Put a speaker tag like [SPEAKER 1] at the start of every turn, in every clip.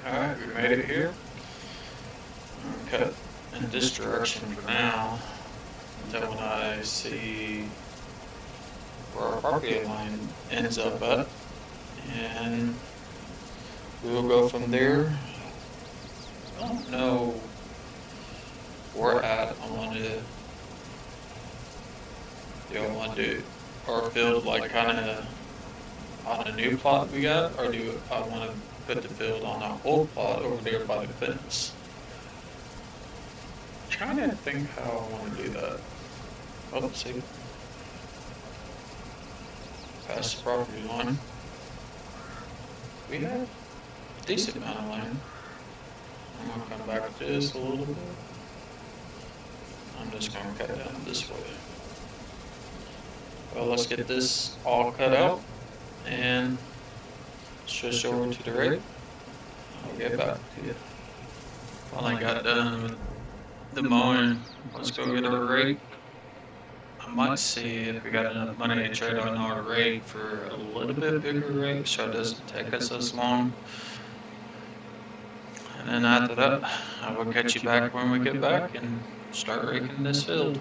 [SPEAKER 1] Alright, we made it here. Cut in this direction for now until when I see where our property line ends up at, and we will go from there. I don't know where at I want to. Do I want to do our field like kind of on a new plot we got, or do I want to put the field on our old plot over there by the fence? Trying to think how I want to do that. Oh, let's see. Past the property line. We have a decent amount of land. I'm gonna come back to this a little bit. I'm just gonna cut down this way. Well, let's get this all cut out and switch over to the rig. I'll get back to you. Finally got done with the mowing. Let's go get our rake. I might see if we got enough money to trade on our rake for a little bit bigger rake so it doesn't take us as long. And then after that, I will catch you back when we get back and start raking this field.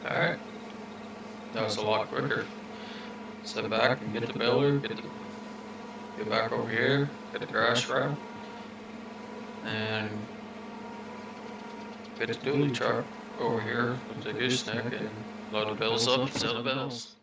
[SPEAKER 1] Alright, that was a lot quicker. Sit back and get the baler, get back over here, get the grass wrapped, and get the dually truck over here with the gooseneck and load the bales up and sell the bales.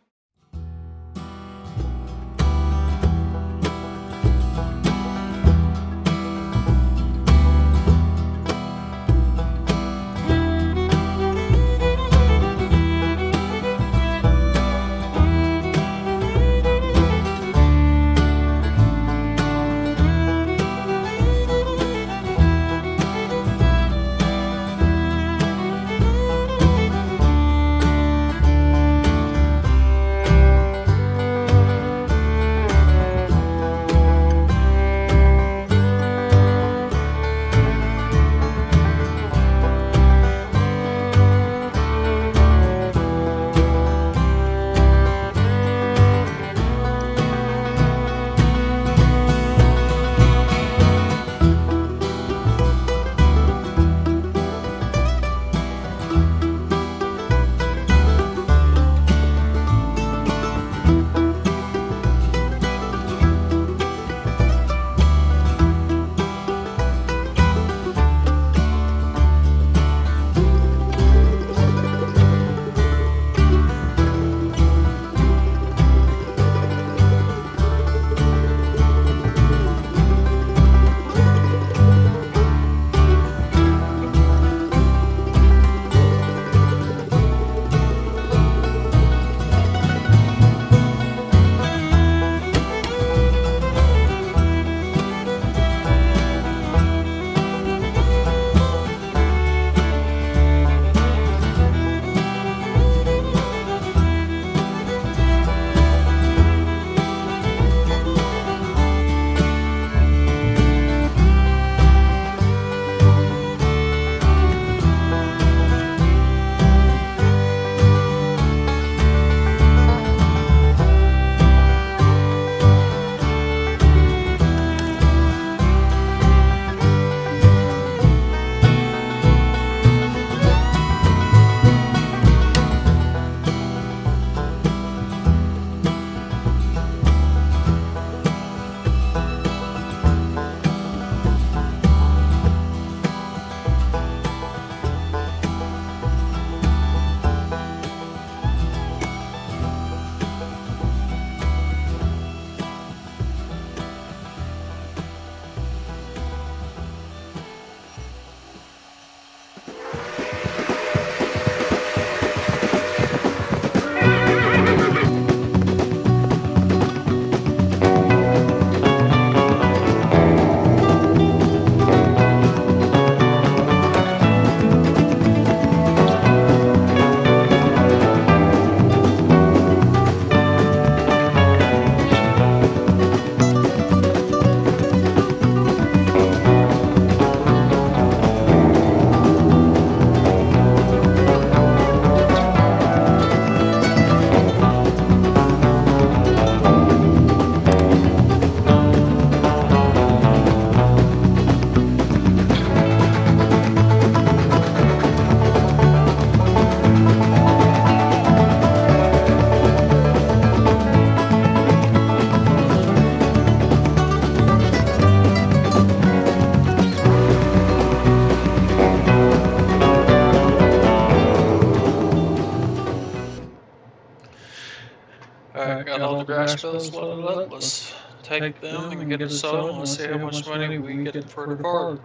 [SPEAKER 1] bells loaded up. Let's take them and get it sold. Let's see how much money we get for the park.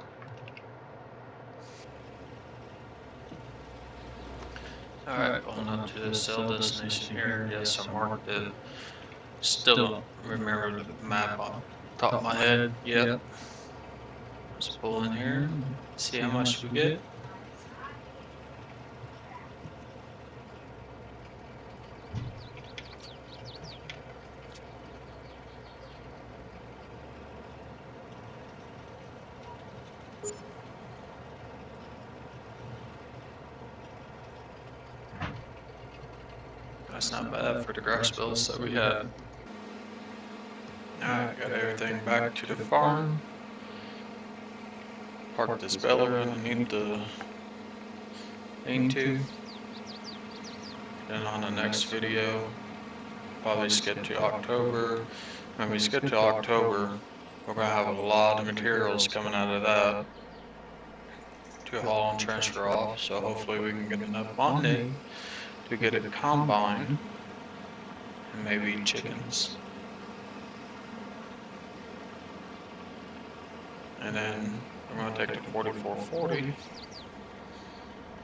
[SPEAKER 1] Alright, pulling up to the sale destination here. Yes, I marked it. Still don't remember the map on top of my head. Yep. Let's pull in here, see how much we get. That's not bad for the grass bills that we had. Alright, got everything back to the farm. Parked this baler underneath the lean-to. Then on the next video, probably skip to October. When we skip to October, we're going to have a lot of materials coming out of that to haul and transfer off. So hopefully we can get enough money to get a combine and maybe chickens. And then we're going to take the 4440,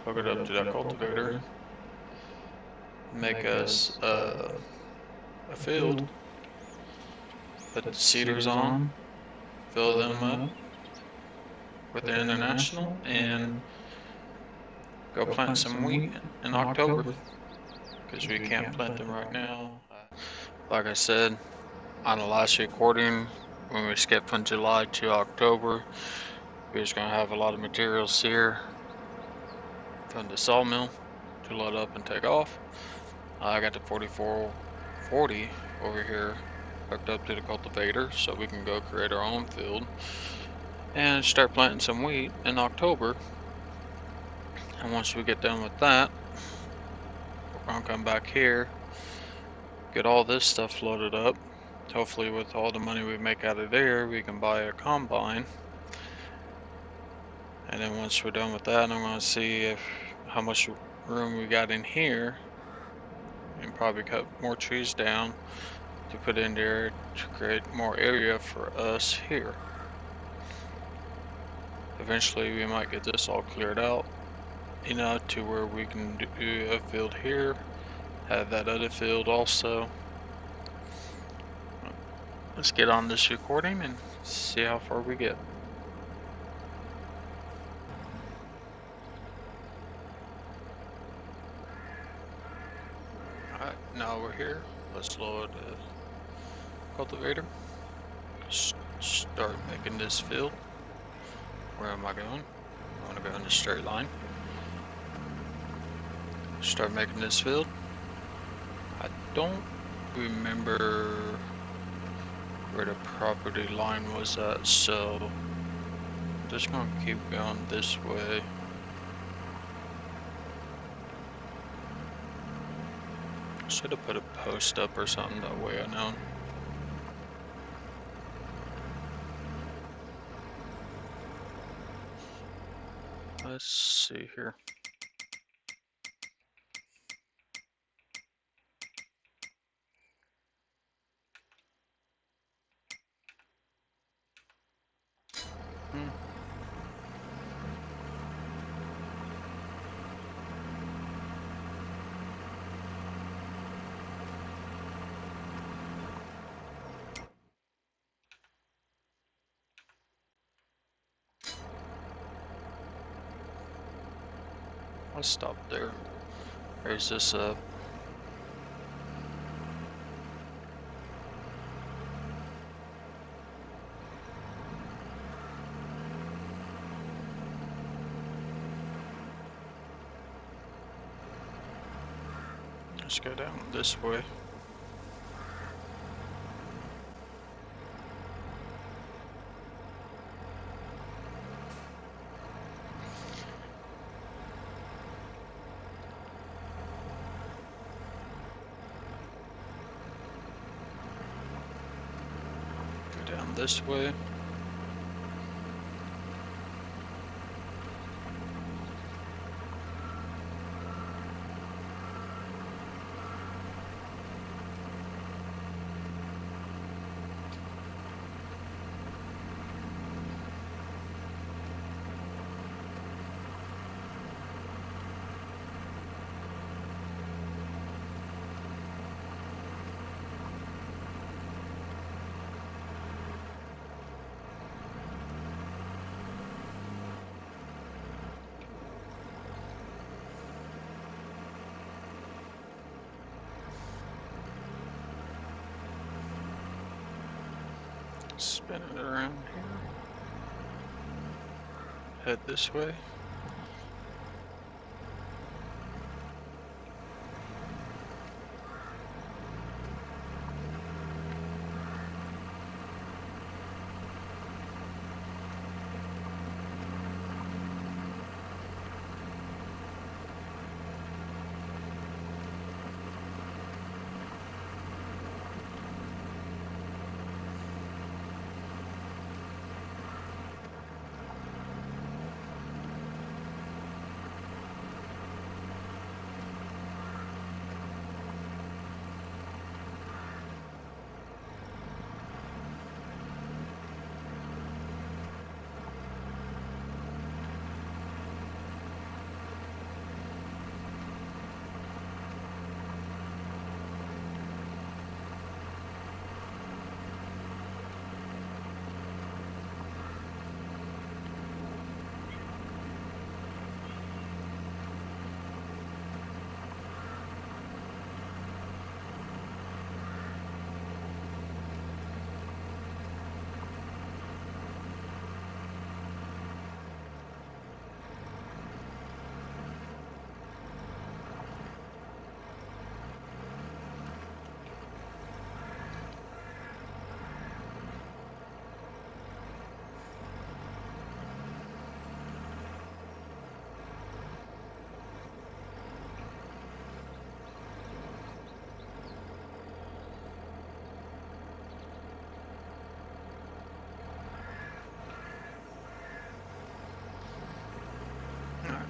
[SPEAKER 1] hook it up to that cultivator, make us a field, put the seeders on, fill them up with the International, and go plant some wheat in October, because we can't plant them right now. Like I said on the last recording, when we skip from July to October, we're just going to have a lot of materials here from the sawmill to load up and take off. I got the 4440 over here hooked up to the cultivator so we can go create our own field and start planting some wheat in October. And once we get done with that, we're going to come back here, get all this stuff loaded up. Hopefully with all the money we make out of there, we can buy a combine. And then once we're done with that, I'm going to see how much room we got in here, and probably cut more trees down to put in there to create more area for us here. Eventually we might get this all cleared out, you know, to where we can do a field here, have that other field also. Let's get on this recording and see how far we get. Alright, now we're here. Let's load the cultivator. Start making this field. Where am I going? I want to go in the straight line. Start making this field. I don't remember where the property line was at, so I'm just gonna keep going this way. Should have put a post up or something, that way I know. Let's see here. I'll stop there. Raise this up. Let's go down this way. Go down this way. Spin it around here. Head this way.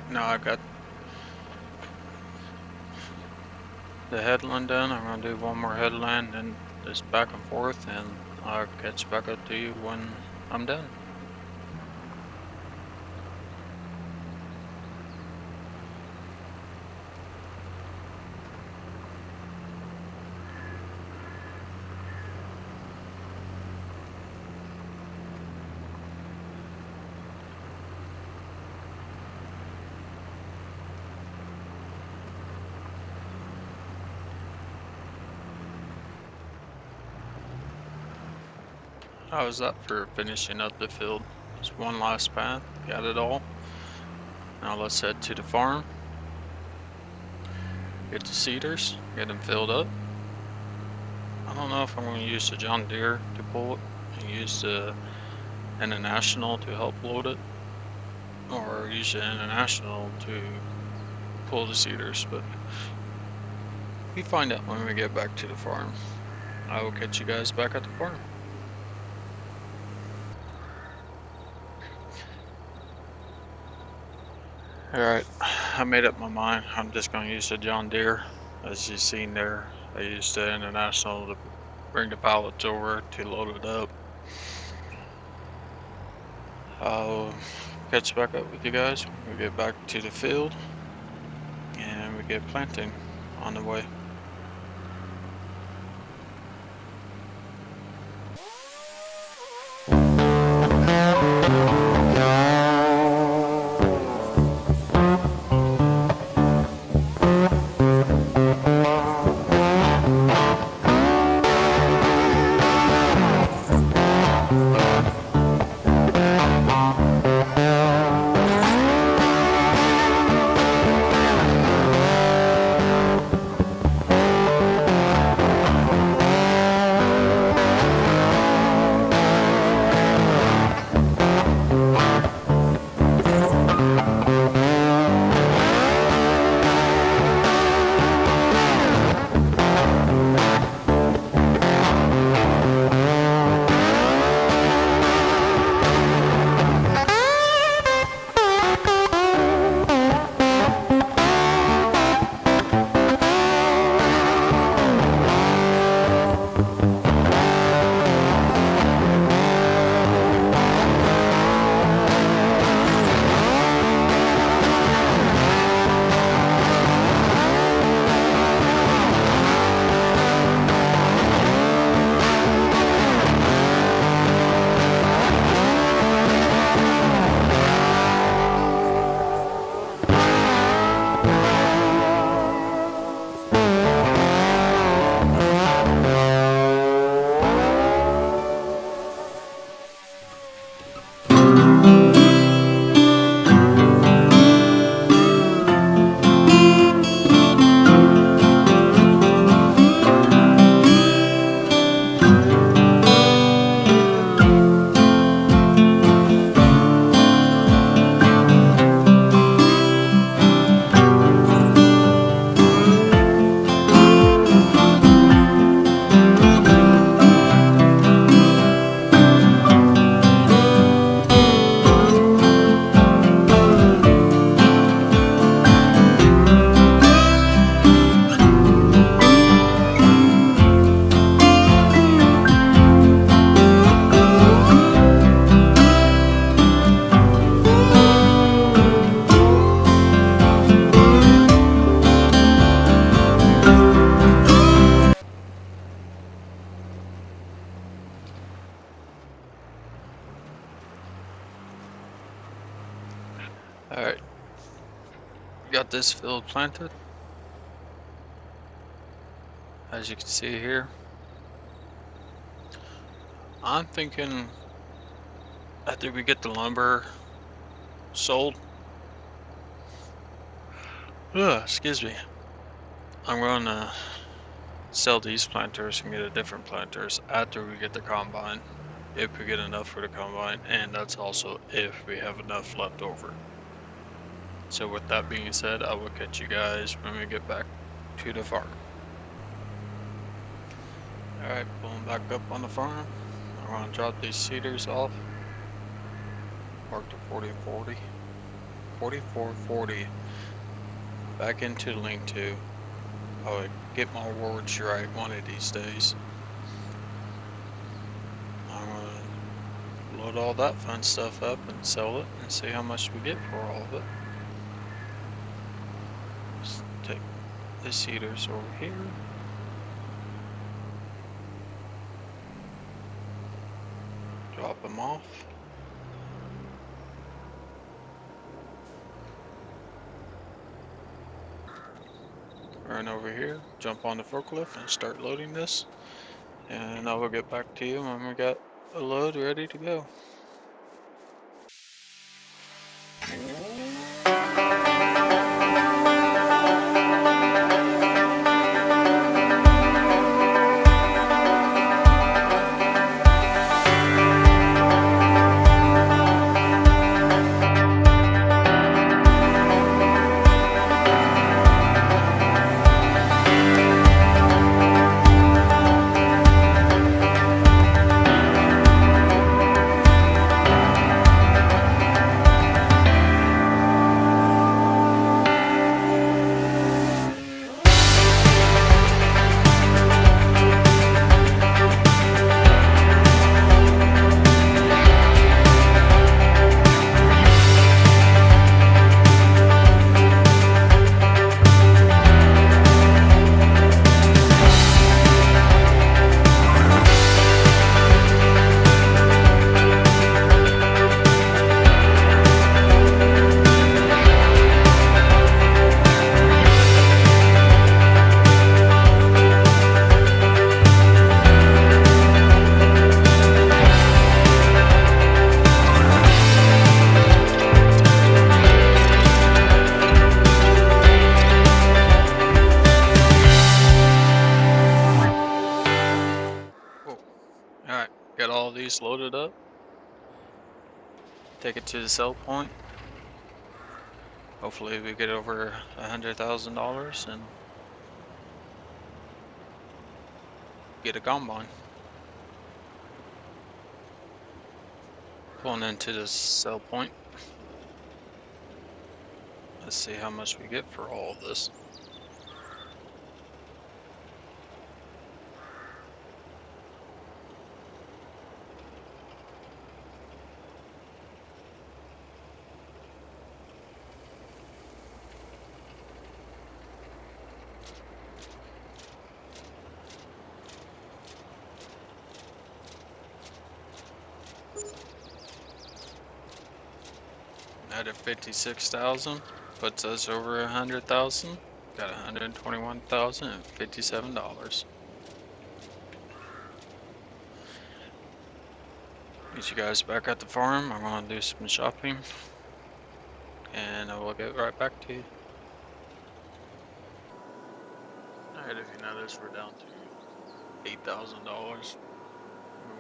[SPEAKER 1] Now I got the headland done. I'm gonna do one more headland and just back and forth, and I'll catch back up to you when I'm done. How was that for finishing up the field? Just one last path, got it all. Now let's head to the farm. Get the seeders, get them filled up. I don't know if I'm going to use the John Deere to pull it and use the International to help load it, or use the International to pull the seeders, but we find out when we get back to the farm. I will catch you guys back at the farm. Alright, I made up my mind. I'm just going to use the John Deere. As you've seen there, I used the International to bring the pallets over to load it up. I'll catch back up with you guys when we get back to the field and we get planting on the way. Alright, got this field planted. As you can see here, I'm thinking after we get the lumber sold, excuse me, I'm going to sell these planters and get a different planters after we get the combine, if we get enough for the combine, and that's also if we have enough left over. So with that being said, I will catch you guys when we get back to the farm. Alright, pulling back up on the farm. I'm going to drop these cedars off. Mark the 4440 back into the lean-to. I'll get my words right one of these days. I'm going to load all that fun stuff up and sell it and see how much we get for all of it. Just take the cedars over here. Drop them off. Run over here, jump on the forklift and start loading this. And I will get back to you when we got a load ready to go. Alright, got all these loaded up. Take it to the sell point. Hopefully we get over $100,000 and get a combine. Pulling into the sell point. Let's see how much we get for all of this. Added 56,000, puts us over 100,000. Got $121,057. Meet you guys back at the farm. I'm gonna do some shopping, and I will get right back to you. Alright, if you notice, we're down to $8,000.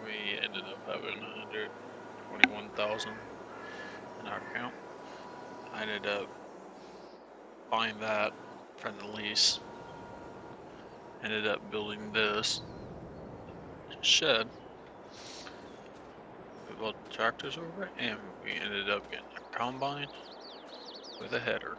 [SPEAKER 1] We ended up having 121,000 in our account. I ended up buying that from the lease. Ended up building this shed. We built the tractors over it, and we ended up getting a combine with a header.